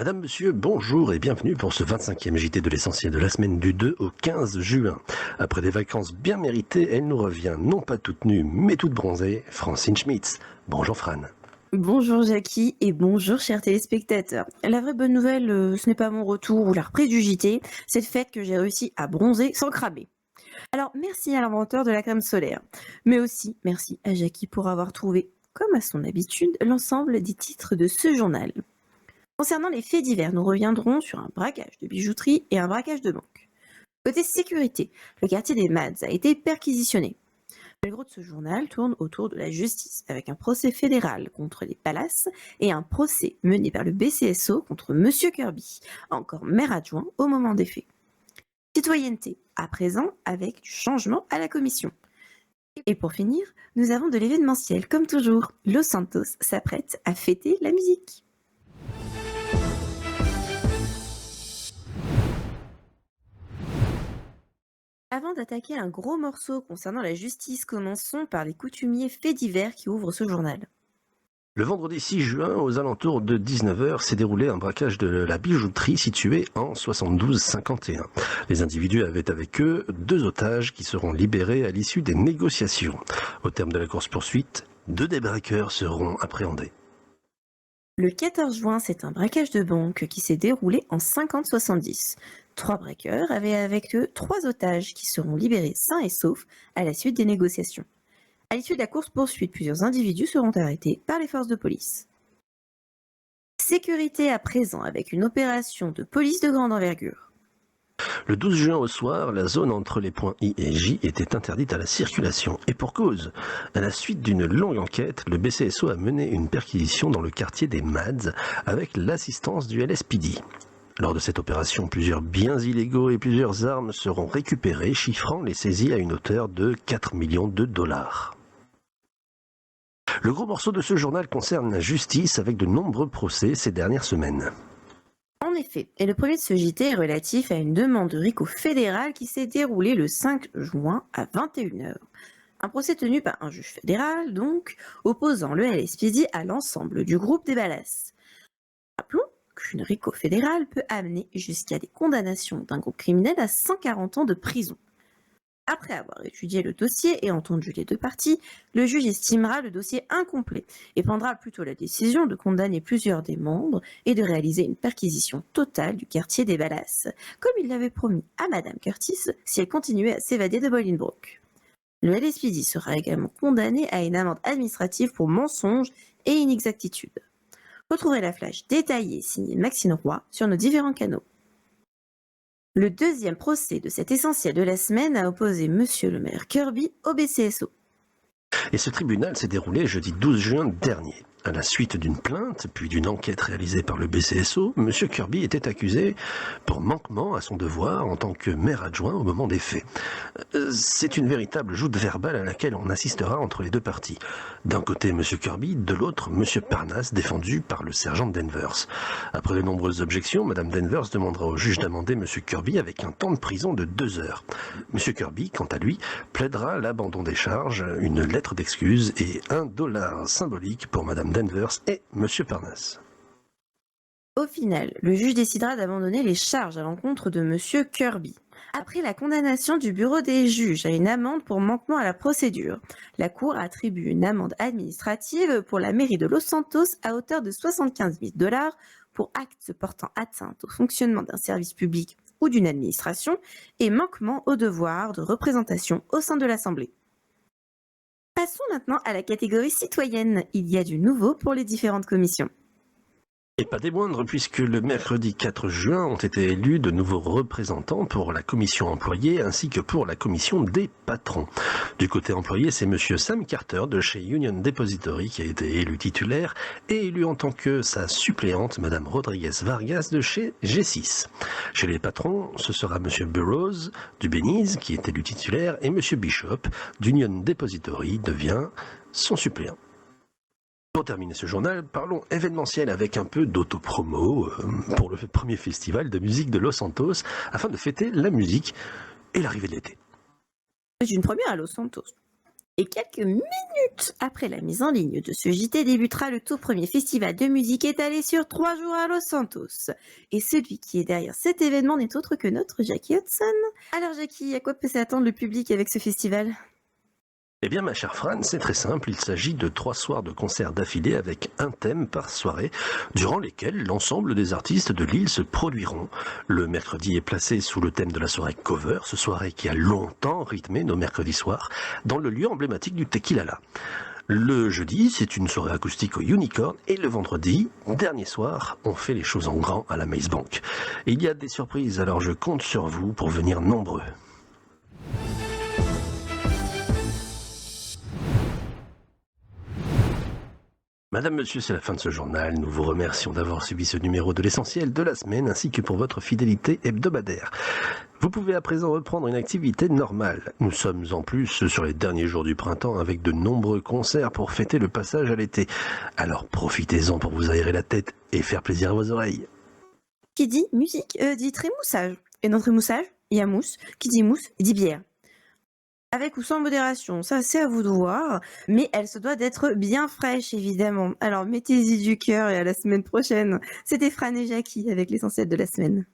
Madame, monsieur, bonjour et bienvenue pour ce 25e JT de l'essentiel de la semaine du 2 au 15 juin. Après des vacances bien méritées, elle nous revient non pas toute nue, mais toute bronzée, Francine Schmitz. Bonjour Fran. Bonjour Jackie et bonjour chers téléspectateurs. La vraie bonne nouvelle, ce n'est pas mon retour ou la reprise du JT, c'est le fait que j'ai réussi à bronzer sans cramer. Alors merci à l'inventeur de la crème solaire, mais aussi merci à Jackie pour avoir trouvé, comme à son habitude, l'ensemble des titres de ce journal. Concernant les faits divers, nous reviendrons sur un braquage de bijouterie et un braquage de banque. Côté sécurité, le quartier des Mads a été perquisitionné. Le gros de ce journal tourne autour de la justice, avec un procès fédéral contre les palaces et un procès mené par le BCSO contre Monsieur Kirby, encore maire adjoint au moment des faits. Citoyenneté, à présent, avec du changement à la commission. Et pour finir, nous avons de l'événementiel, comme toujours. Los Santos s'apprête à fêter la musique. Avant d'attaquer un gros morceau concernant la justice, commençons par les coutumiers faits divers qui ouvrent ce journal. Le vendredi 6 juin, aux alentours de 19h, s'est déroulé un braquage de la bijouterie située en 72-51. Les individus avaient avec eux 2 otages qui seront libérés à l'issue des négociations. Au terme de la course-poursuite, 2 des braqueurs seront appréhendés. Le 14 juin, c'est un braquage de banque qui s'est déroulé en 50-70. 3 braqueurs avaient avec eux 3 otages qui seront libérés sains et saufs à la suite des négociations. À l'issue de la course-poursuite, plusieurs individus seront arrêtés par les forces de police. Sécurité à présent avec une opération de police de grande envergure. Le 12 juin au soir, la zone entre les points I et J était interdite à la circulation. Et pour cause, à la suite d'une longue enquête, le BCSO a mené une perquisition dans le quartier des Mads avec l'assistance du LSPD. Lors de cette opération, plusieurs biens illégaux et plusieurs armes seront récupérés, chiffrant les saisies à une hauteur de 4 millions de dollars. Le gros morceau de ce journal concerne la justice avec de nombreux procès ces dernières semaines. En effet, et le premier de ce JT est relatif à une demande de RICO fédéral qui s'est déroulée le 5 juin à 21h. Un procès tenu par un juge fédéral, donc, opposant le LSPD à l'ensemble du groupe des Ballas. Rappelons qu'une RICO fédérale peut amener jusqu'à des condamnations d'un groupe criminel à 140 ans de prison. Après avoir étudié le dossier et entendu les 2 parties, le juge estimera le dossier incomplet et prendra plutôt la décision de condamner plusieurs des membres et de réaliser une perquisition totale du quartier des Ballas, comme il l'avait promis à Madame Curtis si elle continuait à s'évader de Bolingbroke. Le LSPD sera également condamné à une amende administrative pour mensonge et inexactitude. Retrouvez la flash détaillée signée Maxine Roy sur nos différents canaux. Le deuxième procès de cet essentiel de la semaine a opposé Monsieur le maire Kirby au BCSO. Et ce tribunal s'est déroulé jeudi 12 juin dernier. À la suite d'une plainte, puis d'une enquête réalisée par le BCSO, M. Kirby était accusé pour manquement à son devoir en tant que maire adjoint au moment des faits. C'est une véritable joute verbale à laquelle on assistera entre les 2 parties. D'un côté M. Kirby, de l'autre M. Parnas, défendu par le sergent Denvers. Après de nombreuses objections, Mme Denvers demandera au juge d'amender M. Kirby avec un temps de prison de 2 heures. M. Kirby, quant à lui, plaidera l'abandon des charges, une lettre d'excuse et $1 symbolique pour Mme Denvers et M. Parnas. Au final, le juge décidera d'abandonner les charges à l'encontre de Monsieur Kirby. Après la condamnation du bureau des juges à une amende pour manquement à la procédure, la Cour attribue une amende administrative pour la mairie de Los Santos à hauteur de 75 000 $ pour actes portant atteinte au fonctionnement d'un service public ou d'une administration et manquement au devoir de représentation au sein de l'Assemblée. Passons maintenant à la catégorie citoyenne. Il y a du nouveau pour les différentes commissions. Et pas des moindres, puisque le mercredi 4 juin ont été élus de nouveaux représentants pour la commission employée ainsi que pour la commission des patrons. Du côté employé, c'est monsieur Sam Carter de chez Union Depository qui a été élu titulaire et élu en tant que sa suppléante madame Rodriguez Vargas de chez G6. Chez les patrons, ce sera monsieur Burroughs du Belize qui est élu titulaire et monsieur Bishop d'Union Depository devient son suppléant. Pour terminer ce journal, parlons événementiel avec un peu d'autopromo pour le premier festival de musique de Los Santos afin de fêter la musique et l'arrivée de l'été. C'est une première à Los Santos. Et quelques minutes après la mise en ligne de ce JT débutera le tout premier festival de musique étalé sur 3 jours à Los Santos. Et celui qui est derrière cet événement n'est autre que notre Jackie Hudson. Alors Jackie, à quoi peut s'attendre le public avec ce festival? Eh bien, ma chère Fran, c'est très simple. Il s'agit de 3 soirs de concerts d'affilée avec un thème par soirée, durant lesquels l'ensemble des artistes de l'île se produiront. Le mercredi est placé sous le thème de la soirée cover, ce soirée qui a longtemps rythmé nos mercredis soirs, dans le lieu emblématique du Tequilala. Le jeudi, c'est une soirée acoustique au Unicorn, et le vendredi, dernier soir, on fait les choses en grand à la Maze Bank. Il y a des surprises, alors je compte sur vous pour venir nombreux. Madame, monsieur, c'est la fin de ce journal. Nous vous remercions d'avoir suivi ce numéro de l'essentiel de la semaine ainsi que pour votre fidélité hebdomadaire. Vous pouvez à présent reprendre une activité normale. Nous sommes en plus sur les derniers jours du printemps avec de nombreux concerts pour fêter le passage à l'été. Alors profitez-en pour vous aérer la tête et faire plaisir à vos oreilles. Qui dit musique dit trémoussage. Et dans trémoussage, il y a mousse. Qui dit mousse dit bière. Avec ou sans modération, ça c'est à vous de voir, mais elle se doit d'être bien fraîche évidemment. Alors mettez-y du cœur et à la semaine prochaine. C'était Fran et Jackie avec l'essentiel de la semaine.